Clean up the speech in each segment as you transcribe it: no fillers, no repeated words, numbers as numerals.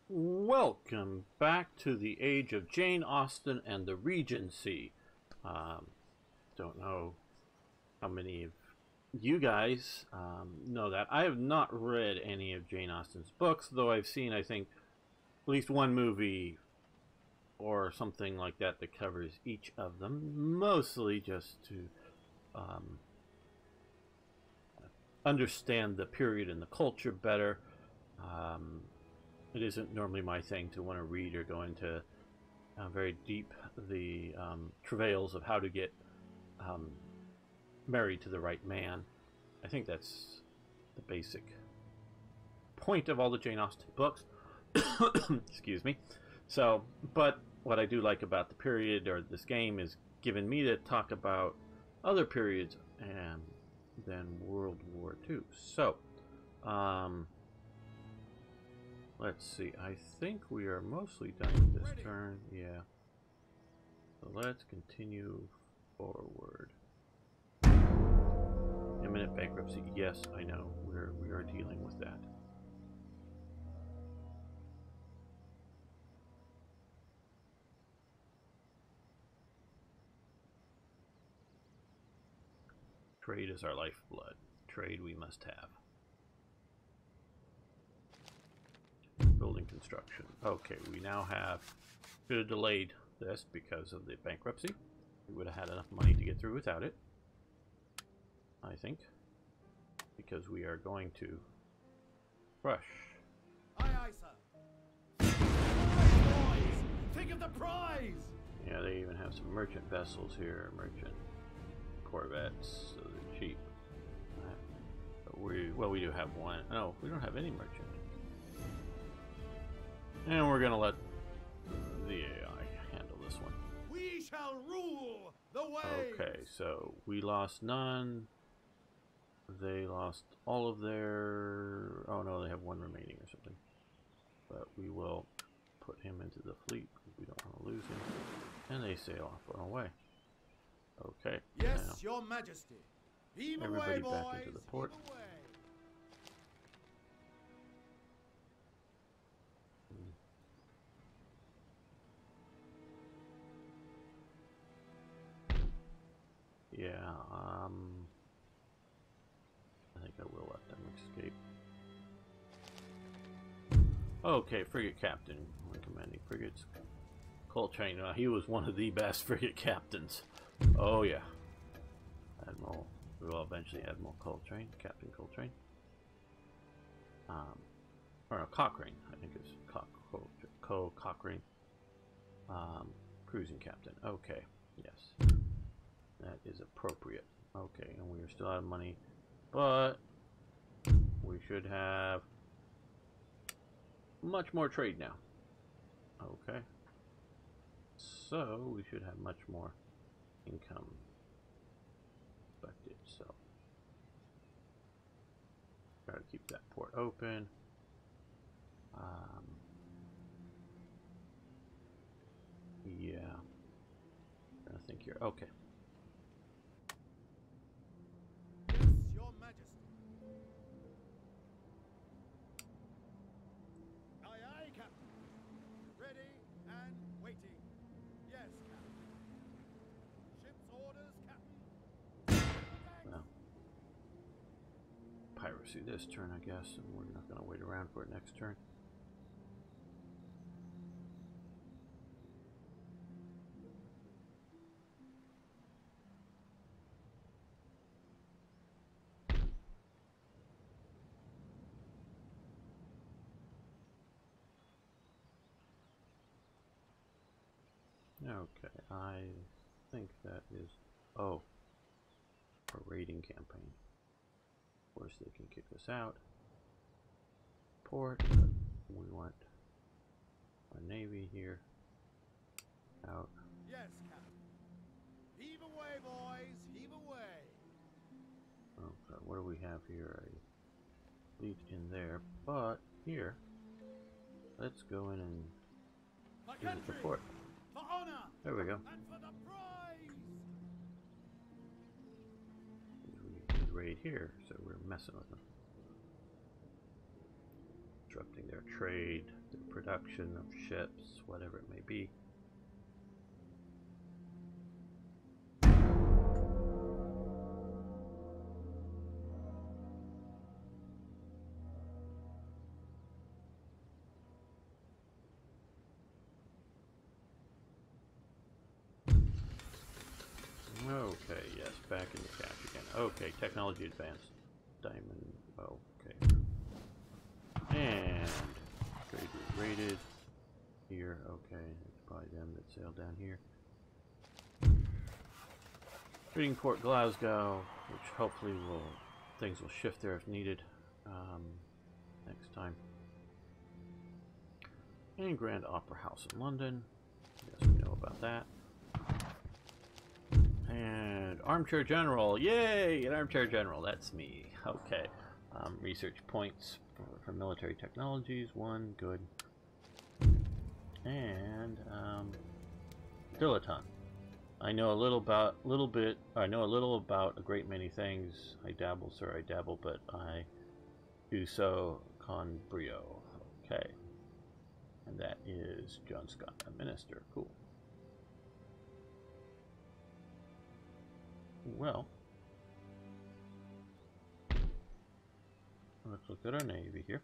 Welcome back to the age of Jane Austen and the Regency. Don't know how many of you guys know that. I have not read any of Jane Austen's books, though I've seen, I think, at least one movie or something like that that covers each of them, mostly just to understand the period and the culture better. It isn't normally my thing to want to read or go into very deep the travails of how to get married to the right man. I think that's the basic point of all the Jane Austen books. Excuse me. So, but what I do like about the period or this game is giving me to talk about other periods and then World War II. So, let's see. I think we are mostly done with this turn. Yeah. So let's continue forward. Imminent bankruptcy. Yes, I know. We are dealing with that. Trade is our lifeblood. Trade we must have. Building construction. Okay, we now have... Should have delayed this because of the bankruptcy. We would have had enough money to get through without it, I think. Because we are going to crush. Aye, aye, sir. Boys, think of the prize! Yeah, they even have some merchant vessels here. Merchant corvettes, so they're cheap. But we do have one. No, we don't have any merchant. And we're gonna let the AI handle this one. We shall rule the way. Okay, so we lost none. They lost all of their... Oh no, they have one remaining or something. But we will put him into the fleet because we don't want to lose him. And they sail off on away. Okay. Yes, now, Your Majesty. Heave everybody away, back boys. into the port. Heave away. Yeah, I think I will let them escape. Okay, frigate captain. Commanding frigates. Coltrane, he was one of the best frigate captains. Oh yeah. Admiral, well eventually Admiral Coltrane, Captain Coltrane. Or no, Cochrane, I think it's Cochrane. Cruising captain. Okay, yes. That is appropriate. Okay, and we are still out of money, but we should have much more trade now. Okay. So we should have much more income expected. So try to keep that port open. Yeah. I think you're okay. Yes, Your Majesty. Aye, aye, Captain. Ready and waiting. Yes, Captain. Ship's orders, Captain. Well, piracy this turn, I guess, and we're not going to wait around for it next turn. Okay, I think that is... Oh, a raiding campaign. Of course, they can kick us out. Port, but we want our navy here. Out. Yes, Captain. Heave away, boys. Heave away. Okay, what do we have here? A fleet in there, but here, let's go in and visit the port. For honor. There we go. And for the prize. We did raid here, so we're messing with them. Disrupting their trade, their production of ships, whatever it may be. Okay, yes, back in the cache again. Okay, technology advanced. Diamond, okay. And trade route rated here, okay. It's probably them that sailed down here. Trading port Glasgow, which hopefully things will shift there if needed next time. And Grand Opera House in London. Yes, we know about that. And Armchair General, yay! An Armchair General, that's me. Okay. Research points for military technologies, 1, good. And dilettante. I know a little about a great many things. I dabble, sir, I dabble, but I do so con brio. Okay. And that is John Scott, a minister. Cool. Well, let's look at our navy here.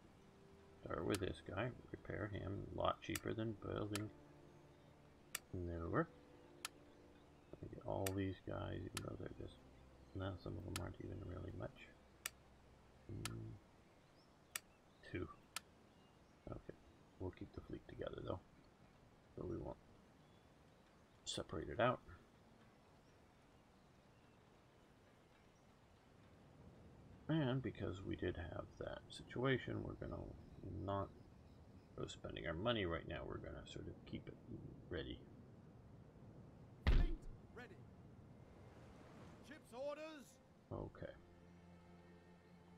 Start with this guy. Repair him. A lot cheaper than building newer. Get all these guys, even though they're just now some of them aren't even really much. 2. Okay, we'll keep the fleet together though, so we won't separate it out. And because we did have that situation, we're gonna not go spending our money right now. We're gonna sort of keep it ready. Fleet ready. Ship's orders. Okay.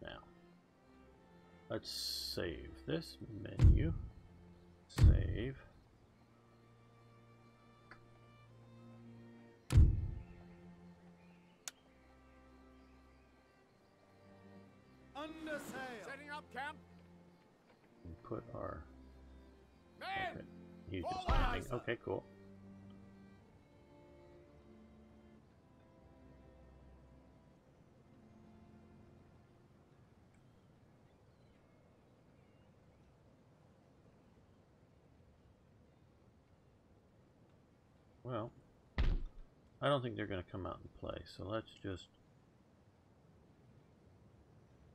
Now, let's save this menu. Save. Under sail. Setting up camp. And put our. Men. Okay. He's just landing. Okay, cool. Well, I don't think they're going to come out and play, so let's just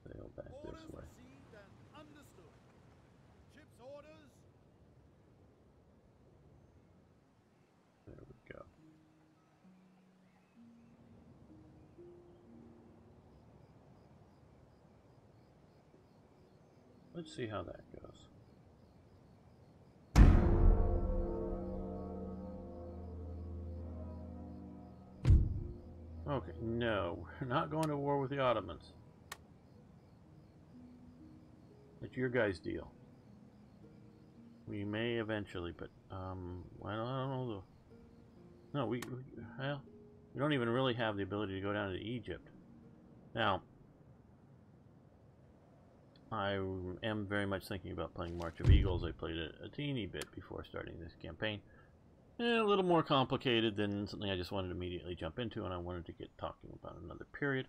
sail back this way. Received and understood. Ship's orders. There we go. Let's see how that goes. Okay, no, we're not going to war with the Ottomans. It's your guys' deal. We may eventually, but I don't know though. No, we don't even really have the ability to go down to Egypt. Now, I am very much thinking about playing March of Eagles. I played it a teeny bit before starting this campaign. A little more complicated than something I just wanted to immediately jump into, and I wanted to get talking about another period.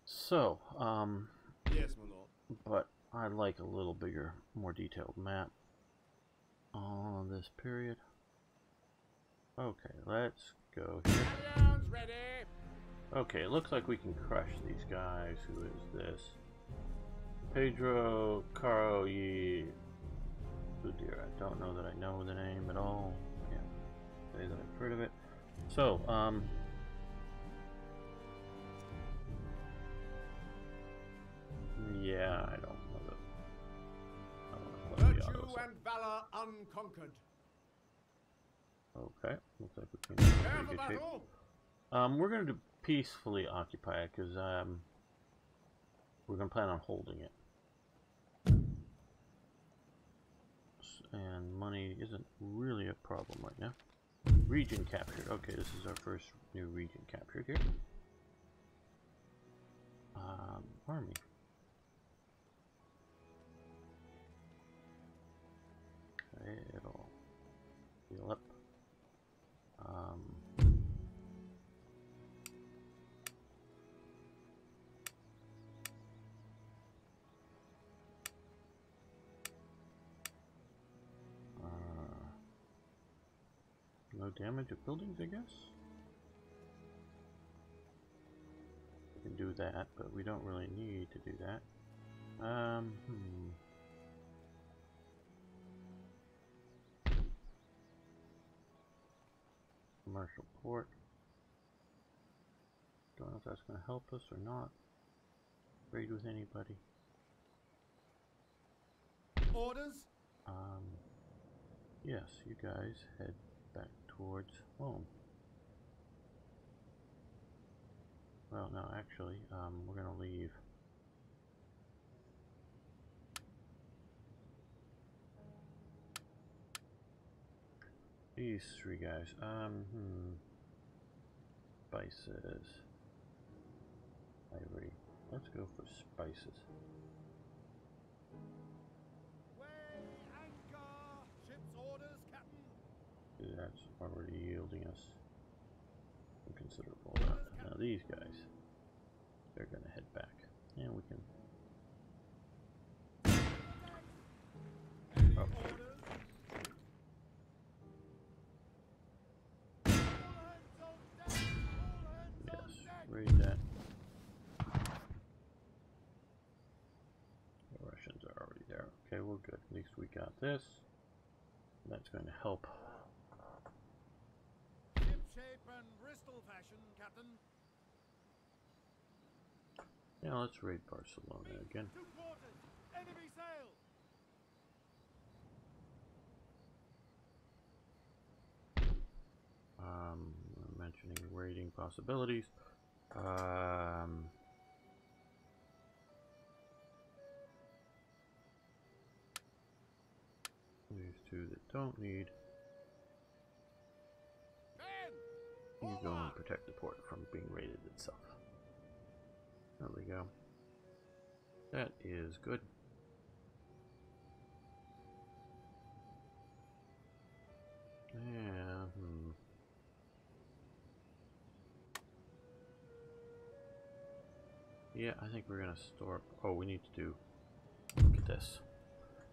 So, Yes, my lord. but I'd like a little bigger, more detailed map on this period. Okay, let's go here. Galleons ready. Okay, it looks like we can crush these guys. Who is this? Pedro Caro y Dear, I don't know that I know the name at all. Can't say that I've heard of it. So, yeah, I don't know that. Virtue and valor unconquered. Okay, looks like we can be in pretty good shape. We're going to peacefully occupy it because we're going to plan on holding it. And money isn't really a problem right now. Region captured. Okay, this is our first new region captured here. Army. no damage of buildings, I guess. We can do that, but we don't really need to do that. Commercial port. Don't know if that's going to help us or not. Trade with anybody. Orders? Yes, you guys head back towards home. Well, no, actually, we're going to leave. These three guys. Spices. Ivory. Let's go for spices. Weigh anchor! Ship's orders, Captain. That's already yielding us some considerable. Now these guys, they're going to head back, and we can. Oh. Yes, raid that. The Russians are already there. Okay, we're good. At least we got this. That's going to help. Ship-shape and Bristol fashion, Captain. Yeah, let's raid Barcelona again. 2 quarters. Enemy sail. Mentioning raiding possibilities. These two that don't need. You go and protect the port from being raided itself. There we go. That is good. Yeah. Yeah, I think we're gonna store. Oh, we need to do. Look at this,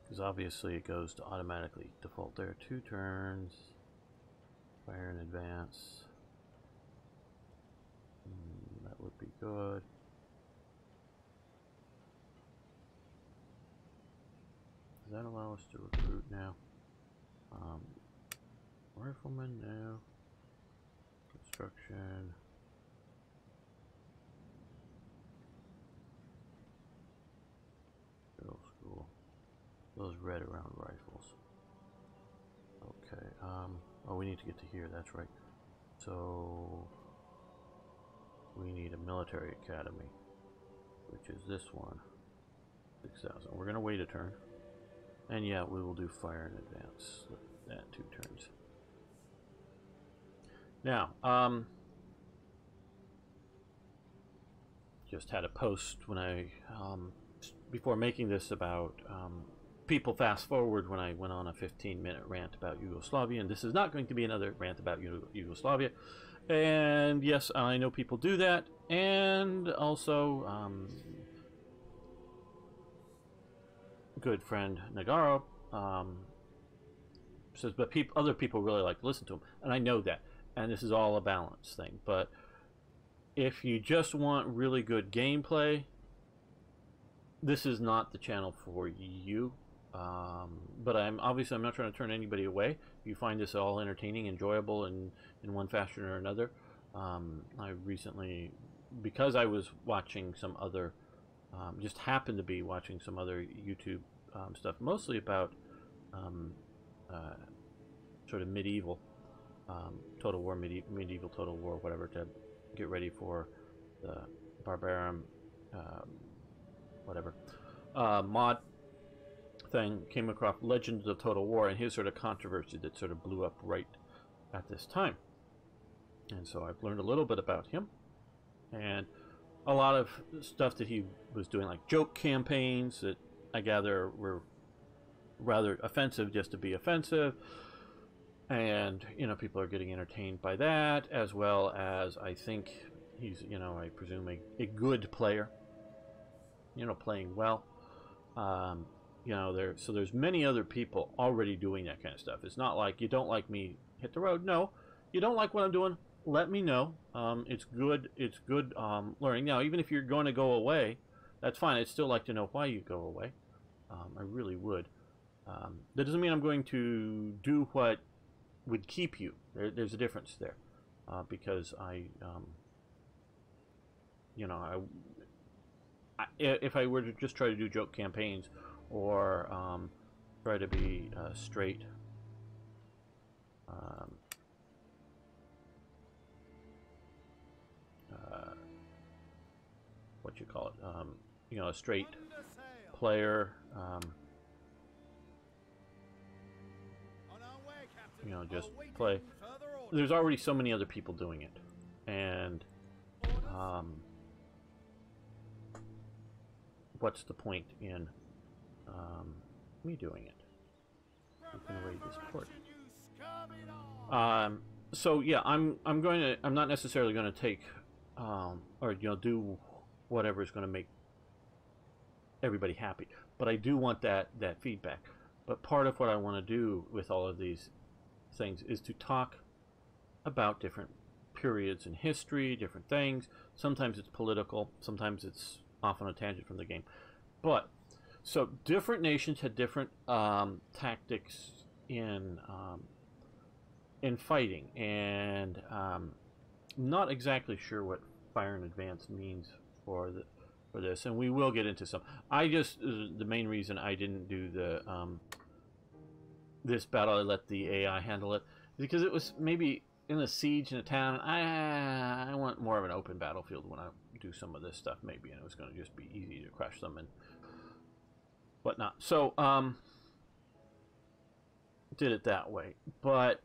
because obviously it goes to automatically default there. 2 turns. Fire in advance. That would be good. Does that allow us to recruit now? Riflemen now. Construction. Middle school. Those red around rifles. Okay. Oh, we need to get to here. That's right. So we need a military academy, which is this one. 6,000. We're gonna wait a turn, and yeah, we will do fire in advance. That 2 turns. Now, just had a post when I before making this about people fast forward when I went on a 15-minute rant about Yugoslavia, and this is not going to be another rant about Yugoslavia. And yes, I know people do that, and also good friend Nagaro says, but other people really like to listen to him, and I know that, and this is all a balance thing. But if you just want really good gameplay, this is not the channel for you. But I'm not trying to turn anybody away. If you find this all entertaining, enjoyable, and in one fashion or another, I recently, because I was watching some other, just happened to be watching some other YouTube stuff, mostly about sort of medieval, Total War, medieval Total War, whatever, to get ready for the Barbarum, whatever, mod thing. Came across Legends of Total War and his sort of controversy that sort of blew up right at this time. And so I've learned a little bit about him, and a lot of stuff that he was doing, like joke campaigns that I gather were rather offensive just to be offensive. And, you know, people are getting entertained by that, as well as I think he's, you know, I presume a good player, you know, playing well. You know, there's many other people already doing that kind of stuff. It's not like you don't like me, hit the road. No, you don't like what I'm doing, let me know. It's good. It's good learning. Now, even if you're going to go away, that's fine. I'd still like to know why you go away. I really would. That doesn't mean I'm going to do what would keep you. There's a difference there, because you know, if I were to just try to do joke campaigns or try to be straight. What you call it? You know, a straight Under sail. player. On our way, Captain. You know, just Awaiting play. further orders. There's already so many other people doing it, and Orders. what's the point in me doing it? I'm gonna raid this port. Action, you scurvy dog. So yeah, I'm not necessarily gonna take or you know, do whatever is gonna make everybody happy, but I do want that feedback. But part of what I want to do with all of these things is to talk about different periods in history, different things. Sometimes it's political, sometimes it's off on a tangent from the game. But so different nations had different tactics in fighting, and not exactly sure what fire in advance means for this, and we will get into some. I just the main reason I didn't do the this battle, I let the AI handle it, because it was maybe in a siege in a town. I want more of an open battlefield when I do some of this stuff, maybe, and it was going to just be easy to crush them and whatnot. So did it that way. But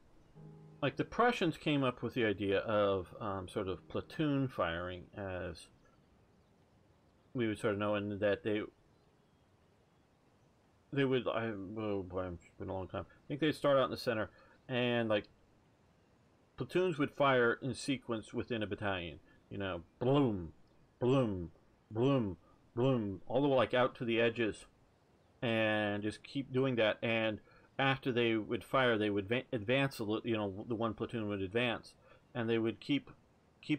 like the Prussians came up with the idea of sort of platoon firing, as we would sort of know, and that they would, oh boy, it's been a long time. I think they'd start out in the center, and like platoons would fire in sequence within a battalion. You know, bloom, bloom, bloom, bloom, all the way like out to the edges, and just keep doing that. And after they would fire, they would advance a little. You know, the one platoon would advance, and they would keep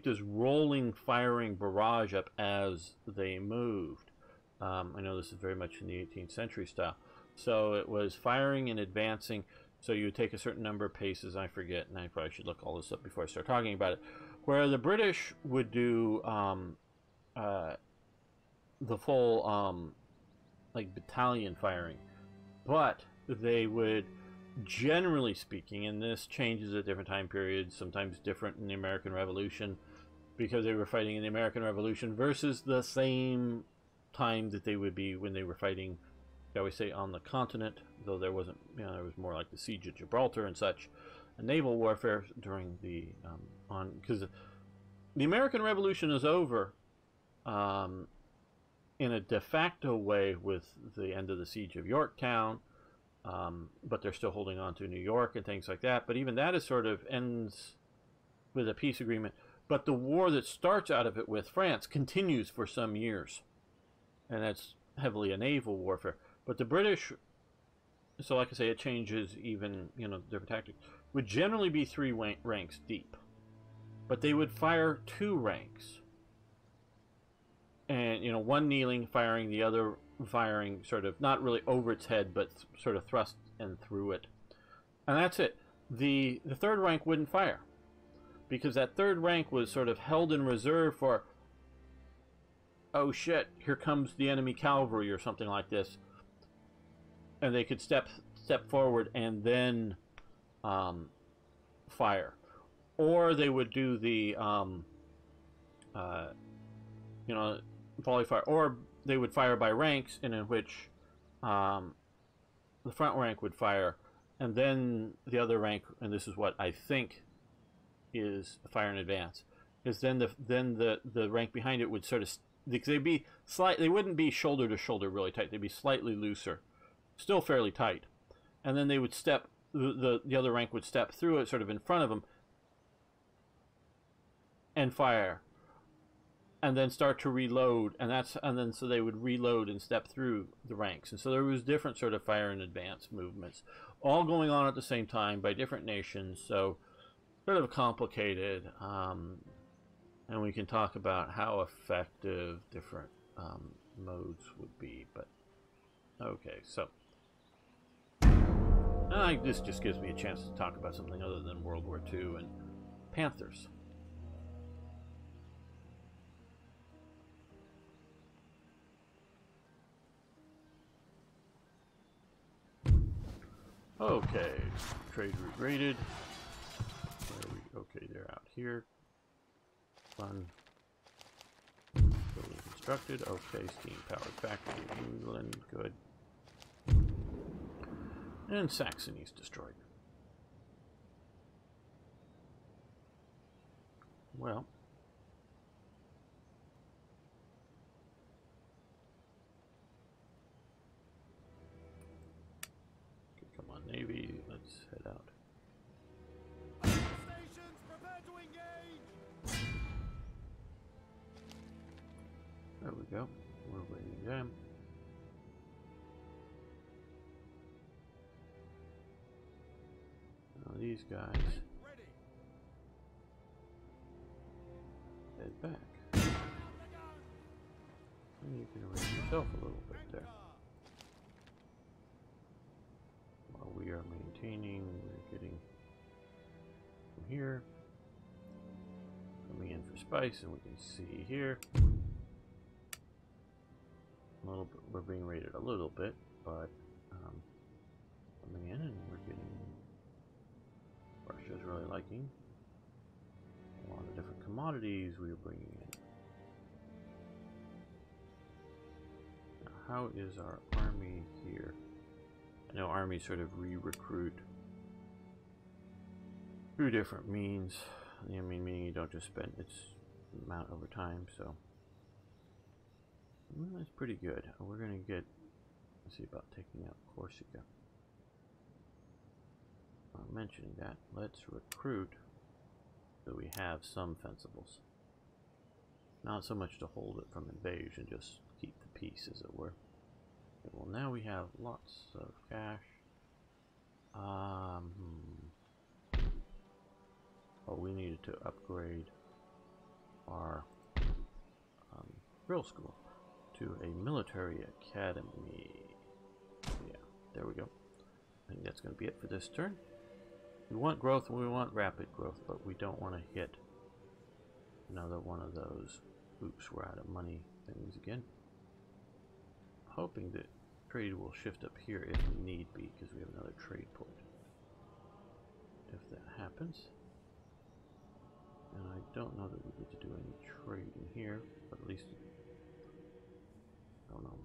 this rolling firing barrage up as they moved. I know this is very much in the 18th century style. So it was firing and advancing. So you would take a certain number of paces, I forget, and I probably should look all this up before I start talking about it, where the British would do the full like battalion firing. But they would, generally speaking, and this changes at different time periods, sometimes different in the American Revolution, because they were fighting in the American Revolution versus the same time that they would be when they were fighting, I always say, on the continent, though there wasn't, you know, there was more like the siege of Gibraltar and such, and naval warfare during the because the American Revolution is over in a de facto way with the end of the siege of Yorktown, but they're still holding on to New York and things like that. But even that is sort of ends with a peace agreement. But the war that starts out of it with France continues for some years, and that's heavily a naval warfare. But the British, so like I say, it changes even, you know, different tactics, would generally be 3 ranks deep. But they would fire 2 ranks. And, you know, one kneeling, firing, the other firing sort of, not really over its head, but sort of thrust and through it. And that's it. The third rank wouldn't fire, because that third rank was sort of held in reserve for, oh shit, here comes the enemy cavalry or something like this. And they could step forward and then fire. Or they would do the you know, volley fire, or they would fire by ranks, in which the front rank would fire, and then the other rank, and this is what I think is fire in advance, is then the rank behind it would sort of, because they'd be they wouldn't be shoulder to shoulder really tight, they'd be slightly looser, still fairly tight, and then they would step, the other rank would step through it, sort of in front of them, and fire, and then start to reload, and then so they would reload and step through the ranks. And so there was different sort of fire in advance movements, all going on at the same time by different nations. So sort of complicated, and we can talk about how effective different modes would be. But okay, so this just gives me a chance to talk about something other than World War II and Panthers. Okay, trade route rated. Okay, they're out here. Fun. Building constructed. Okay, steam powered factory in England. Good. And Saxony's destroyed. Well. Come on, Navy. Let's head out. Stations, prepare to engage. There we go. We're waiting them. Now these guys head back. And you can raise yourself a little bit there. While we are maintaining, we're getting from here. Coming in for spice, and we can see here. A little bit, we're being rated a little bit, but coming in and we're getting. Russia's really liking a lot of different commodities we are bringing in. Now, how is our army here? I know armies sort of re-recruit through different means. I mean, meaning you don't just spend its amount over time, so that's pretty good. We're gonna get. Let's see about taking out Corsica. Mentioning that, let's recruit so we have some fencibles. Not so much to hold it from invasion, just keep the peace, as it were. Okay, well, now we have lots of cash. Oh, we needed to upgrade our drill school to a military academy. Yeah, there we go. I think that's going to be it for this turn. We want growth and we want rapid growth, but we don't want to hit another one of those oops, we're out of money things again. Hoping that trade will shift up here if need be, because we have another trade port. If that happens. And I don't know that we get to do any trade in here, but at least I don't know.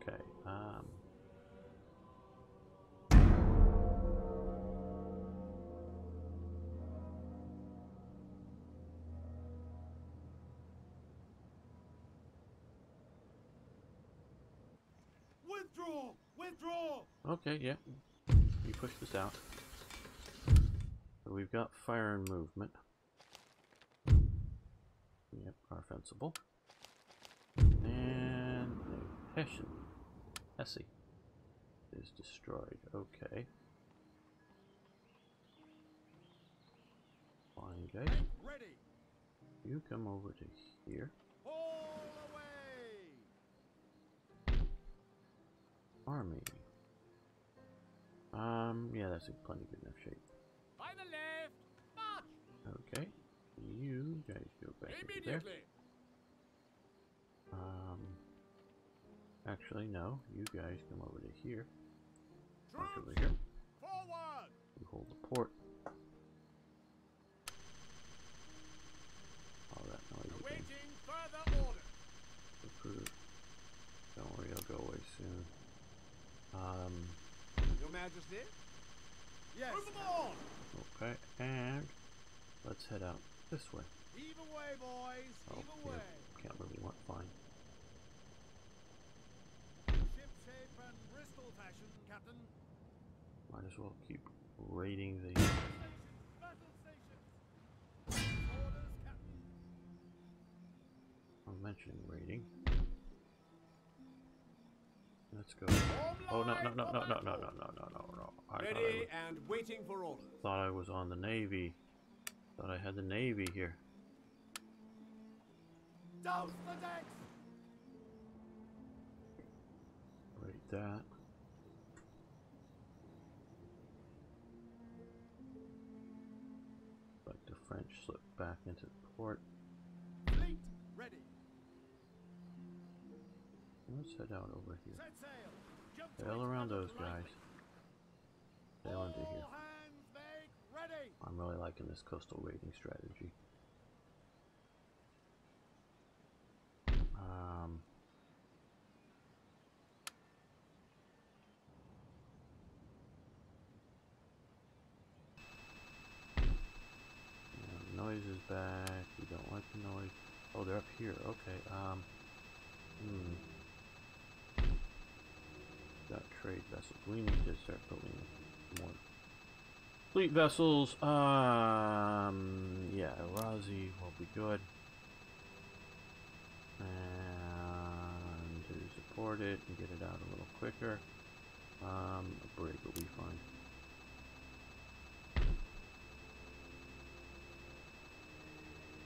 Okay. Withdraw! Withdraw! Okay, yeah. We push this out. So we've got fire and movement. Yep, are fencible. And Hesse is destroyed. Okay. Fine, guys. Ready. You come over to here. All away. Army. Yeah, that's in plenty good enough shape. By the left. March. Okay. You guys go back over there. Actually, no. You guys come over to here. March over here. Forward. You hold the port. All that noise again. Awaiting further orders. Recruit. Don't worry, I'll go away soon. Your Majesty? Yes. Move them on. Okay, and let's head out this way. Heave away, boys. Oh, Heave yeah, away. can't really want fine. Ship shape and Bristol fashion, Captain. Might as well keep raiding the. Battle stations. Orders, Captain. I'm mentioning raiding. let's go. Oh no no no no no no no no no no no! Ready and waiting for orders. Thought I was on the Navy. Thought I had the Navy here. Douse the decks! Break that. Like the French slip back into port. Fleet ready. Let's head out over here. Set sail. Jump to Sail it, around weather those right. guys. Sail into here. All hands make ready. I'm really liking this coastal raiding strategy. Yeah, noise is back. We don't like the noise. Oh, they're up here. Okay. Got trade vessels. We need to start building more fleet vessels. Yeah, Razi will be good. And to support it and get it out a little quicker. A brig will be fine.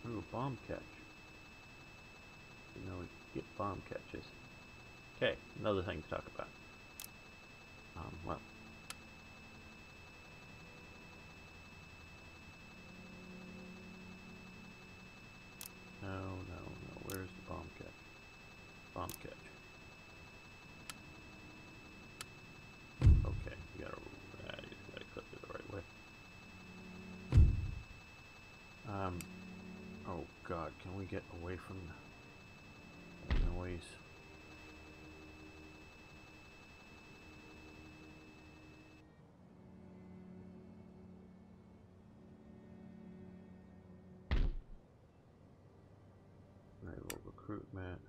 Ooh, bomb catch. You know we get bomb catches. Okay, another thing to talk about. Well. No. Where's the bomb catch? Bomb catch. Okay, you gotta clip it the right way. Oh God, can we get away from the noise? Naval recruitment.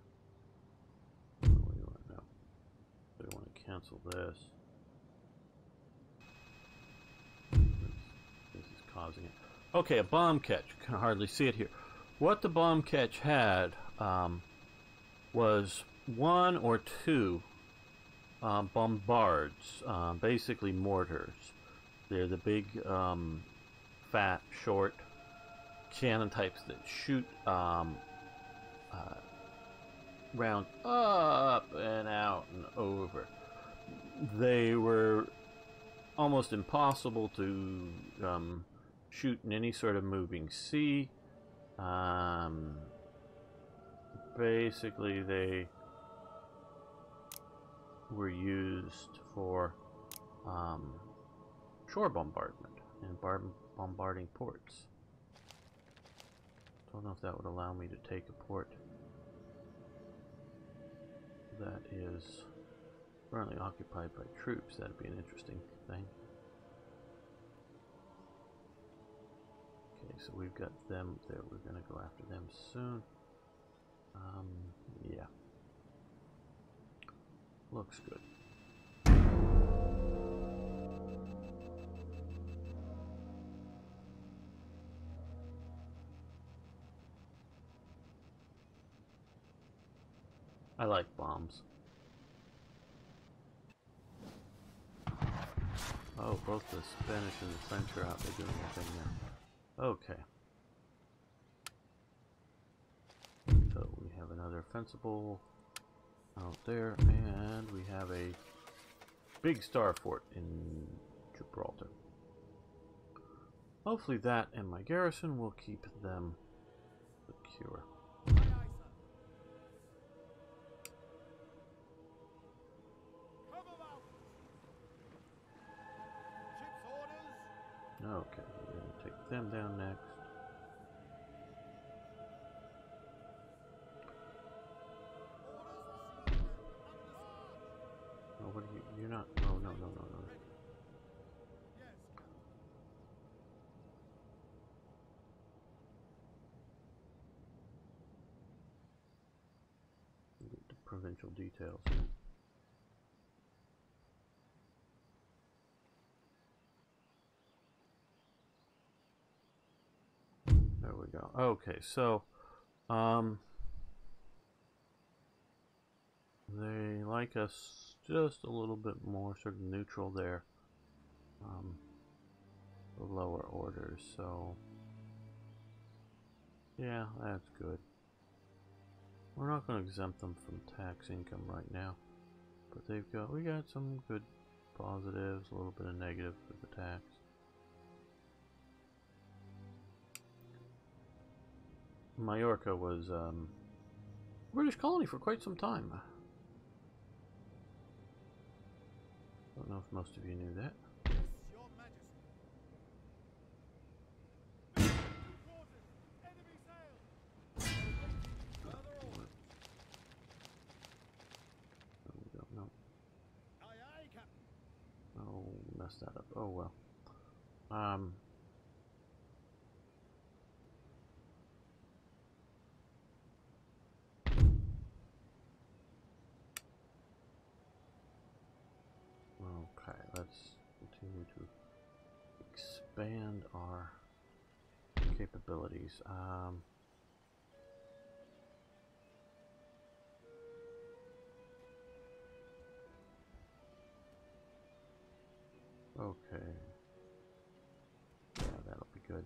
What do we want now? We want to cancel this. This is causing it. Okay, a bomb catch. You can hardly see it here. What the bomb catch had was one or two bombards, basically mortars. They're the big, fat, short cannon types that shoot round up and out and over. They were almost impossible to shoot in any sort of moving sea. Basically, they were used for shore bombardment and bombarding ports. Don't know if that would allow me to take a port that is currently occupied by troops. That'd be an interesting thing. Okay, so we've got them there. We're going to go after them soon. Yeah. Looks good. I like bombs. Oh, both the Spanish and the French are out there doing their thing now. Okay. So we have another fencible out there, and we have a big star fort in Gibraltar. Hopefully that and my garrison will keep them secure. Aye, aye, sir. Cover mountains. Ship's orders. Okay, we're going to take them down next. Oh, what are you? You're not. Oh, no. Yes. Get the provincial details. There we go. Okay, so they like us just a little bit more sort of neutral there. The lower orders, so yeah, that's good. We're not going to exempt them from tax income right now, but we got some good positives, a little bit of negative for the tax. Minorca was a British colony for quite some time. Don't know if most of you knew that. Yes, your majesty. Quarters, enemy sail. Further orders. No. Aye, aye, Captain. Oh, messed that up. Oh well. Okay, let's continue to expand our capabilities. Okay. Yeah, that'll be good.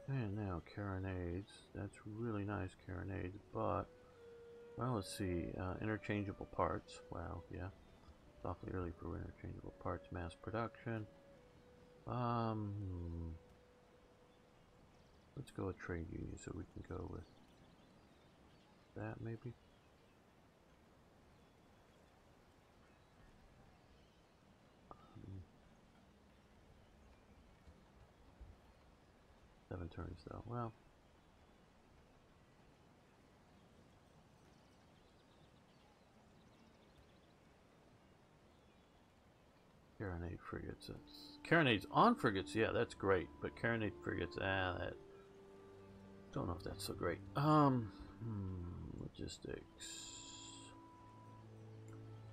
And now carronades. That's really nice carronades, but well, let's see. Interchangeable parts. Wow, yeah. It's awfully early for interchangeable parts. Mass production. Let's go with trade union, so we can go with that maybe. Seven turns though. Well. Carronade frigates. Carronades on frigates, yeah, that's great. But carronade frigates, that don't know if that's so great. Logistics.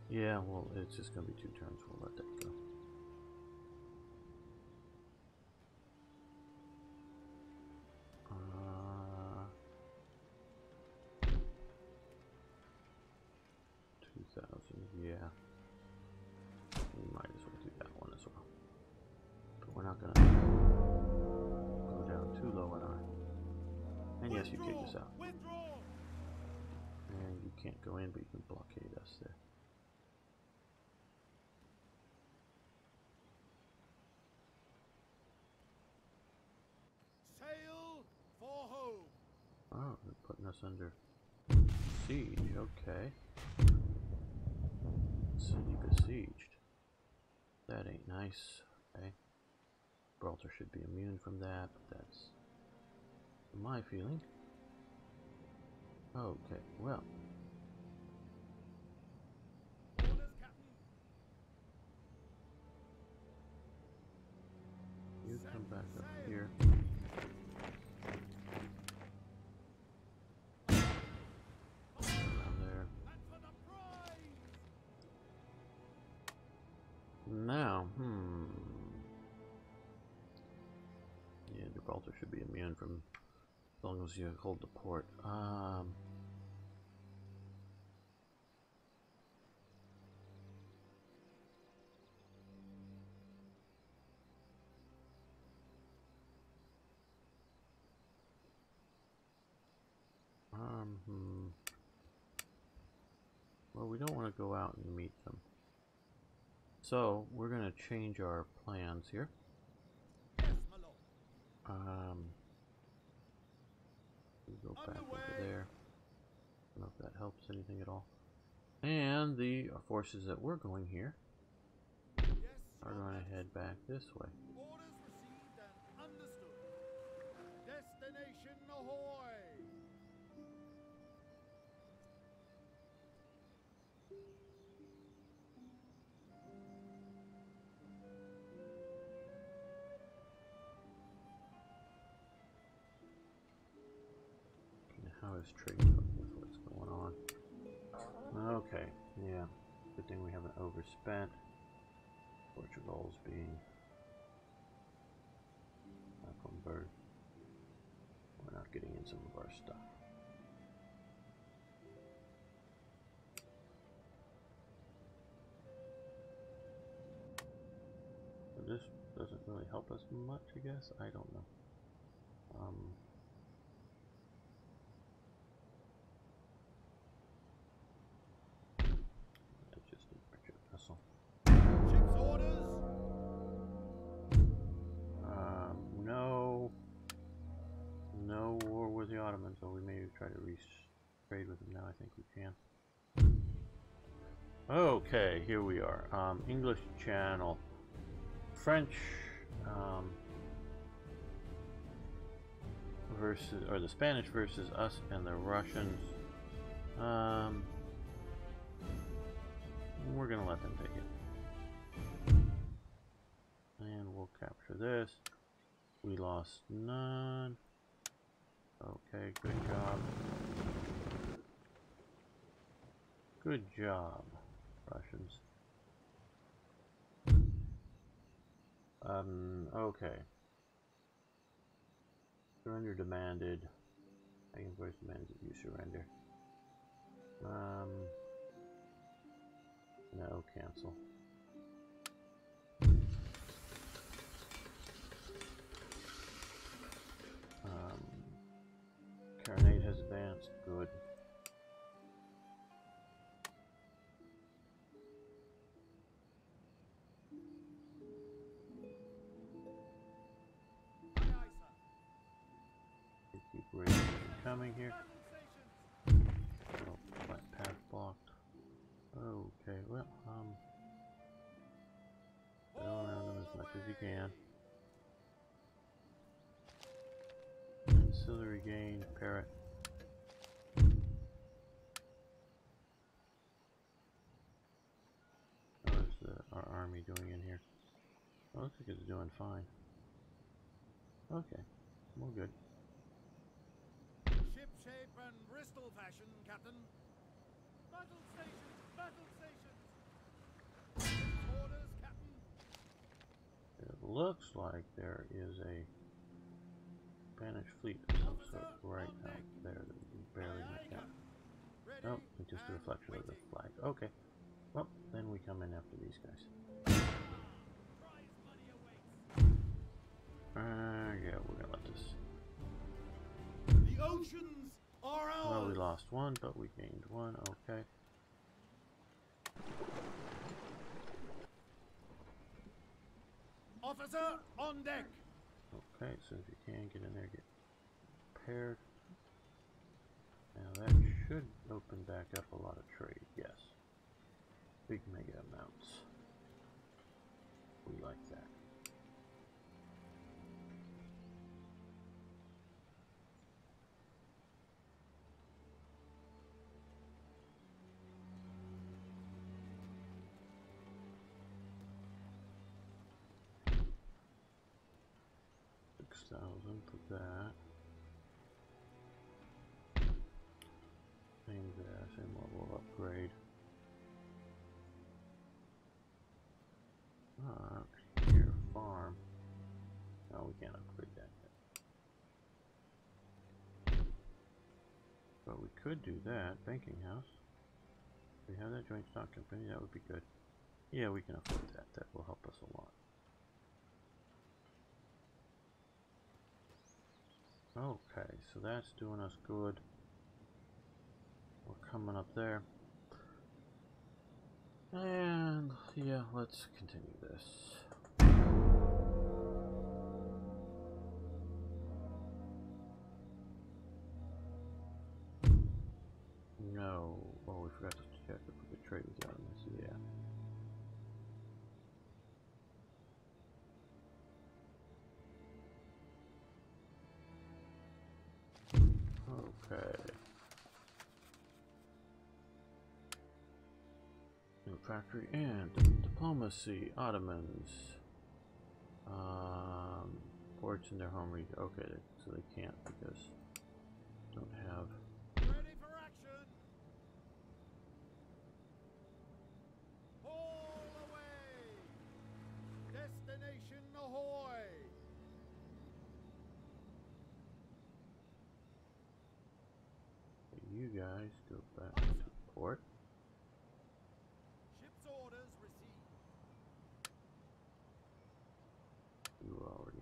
Yeah, well, it's just gonna be 2 turns. We'll let that go. Uh, 2,000, yeah. We might as well do that one as well. But we're not gonna go down too low in our. And yes, you kick us out. Withdraw. And you can't go in, but you can blockade us there. Sail for home. Oh, they're putting us under siege. Okay. City besieged. That ain't nice. Okay. Gibraltar should be immune from that, but that's my feeling. Okay, well. Orders, Captain. You come back up here. Around there. And for the prize. Now, yeah, Gibraltar should be immune from as long as you hold the port. Well, we don't want to go out and meet them. So, we're going to change our plans here. Yes, my lord. We go back over there. I don't know if that helps anything at all. And the forces that were going here Yes, are going to head back this way. orders received and understood. Destination ahoy. How is trade going with what's going on? Okay, yeah. Good thing we haven't overspent. Portugal's being Mecklenburg. We're not getting in some of our stuff. as much, I guess. I don't know. That's just a merchant vessel. Ship's orders. No war with the Ottomans, so we may try to trade with them now. I think we can. Okay, here we are. English Channel, French versus, or the Spanish versus us and the Russians. We're gonna let them take it, and we'll capture this. We lost none. Okay, good job. Good job, Russians. Okay. Surrender demanded. I can voice demands that you surrender. No, cancel. Carnate has advanced. Good. Keep raiding coming here. Oh, flat path blocked. Okay, well, go around them as much as you can. Ancillary gain, parrot. How is our army doing in here? Oh, looks like it's doing fine. Okay, we're good. Ship shape and Bristol fashion, Captain. Battle stations, battle stations. Ship's orders, Captain. It looks like there is a Spanish fleet of some sort right out there that we can barely make out. Nope, it's just a reflection of the flag. Okay, well, then we come in after these guys. Prize money awaits. Yeah, we're gonna let this. The oceans are ours. Well, we lost one, but we gained one. Okay. Officer on deck. Okay, so if you can get in there, get prepared. Now that should open back up a lot of trade. Yes. Big mega amounts. We like that. Put that. Same there, same level of upgrade. Here, farm. No, we can't upgrade that yet. But we could do that. Banking house. We have that joint stock company, that would be good. Yeah, we can afford that. That will help us a lot. Okay, so that's doing us good. We're coming up there. And yeah, let's continue this. No. Oh, we forgot to check if we could trade with the Ottomans. Yeah. Okay. New factory and diplomacy. Ottomans. Ports in their home region. Okay, so they can't because don't have. Ready for action. All away. Destination ahoy. You guys go back to port. Ship's orders received. You already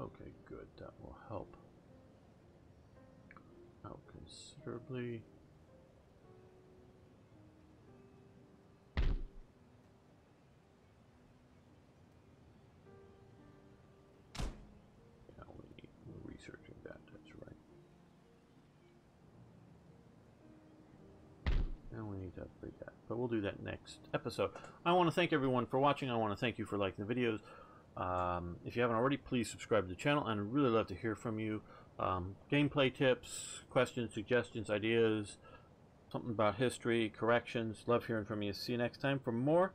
Okay, good. That will help out considerably. Yeah, we're researching that. That's right. And we need to upgrade that, but we'll do that next episode. I want to thank everyone for watching. I want to thank you for liking the videos. If you haven't already, please subscribe to the channel, and I'd really love to hear from you. Gameplay tips, questions, suggestions, ideas, something about history, corrections. Love hearing from you. See you next time for more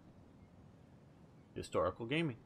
historical gaming.